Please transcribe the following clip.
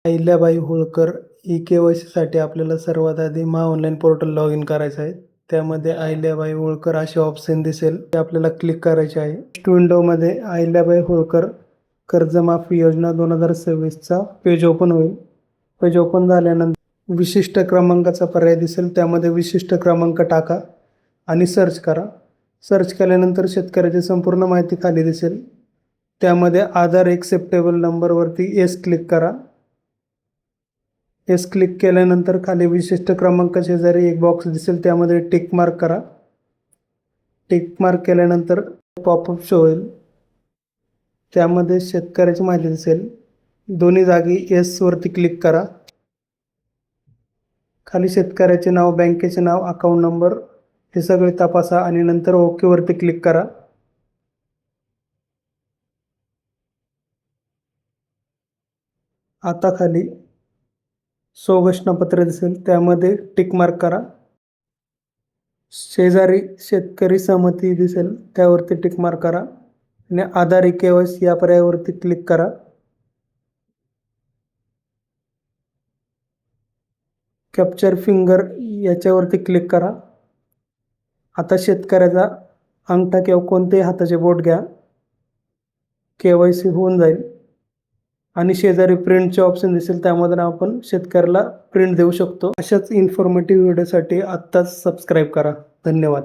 अहिल्याबाई होळकर ई-के-वाय-सीसाठी आपल्याला सर्वात आधी ऑनलाईन पोर्टल लॉग इन करायचं आहे. त्यामध्ये अहिल्याबाई होळकर असे ऑप्शन दिसेल, ते आपल्याला क्लिक करायचे आहे. नेक्स्ट विंडोमध्ये अहिल्याबाई होळकर कर्जमाफी योजना 2026चा पेज ओपन होईल. पेज ओपन झाल्यानंतर विशिष्ट क्रमांकाचा पर्याय दिसेल, त्यामध्ये विशिष्ट क्रमांक टाका आणि सर्च करा. सर्च केल्यानंतर शेतकऱ्याची संपूर्ण माहिती खाली दिसेल. त्यामध्ये आधार एक्सेप्टेबल नंबरवरती येस क्लिक करा. येस क्लिक केल्यानंतर खाली विशिष्ट क्रमांका शेजारी एक बॉक्स दिसेल, त्यामध्ये टिक मार्क करा. टिक मार्क केल्यानंतर पॉपअप शो होईल. त्यामध्ये शेतकऱ्याची माहिती दिसेल. दोन्ही जागी येसवरती क्लिक करा. खाली शेतकऱ्याचे नाव, बँकेचे नाव, अकाउंट नंबर हे सगळे तपासा आणि नंतर ओकेवरती क्लिक करा. आता खाली स्वघोषणापत्र दिसेल, त्यामध्ये टिक मार्क करा. शेजारी शेतकरी सहमती दिसेल, त्यावरती टिक मार्क करा आणि आधार ई-के-वाय-सी या पर्यायावरती क्लिक करा. कॅप्चर फिंगर याच्यावरती क्लिक करा. आता शेतकऱ्याचा अंगठा किंवा कोणतेही हाताचे बोट घ्या. के-वाय-सी होऊन जाईल आणि शेजारी प्रिंटचे ऑप्शन दिसेल, त्यामधून आपण शेतकऱ्याला प्रिंट देऊ शकतो. अशाच इन्फॉर्मेटिव्ह व्हिडिओसाठी आत्ताच सबस्क्राईब करा. धन्यवाद.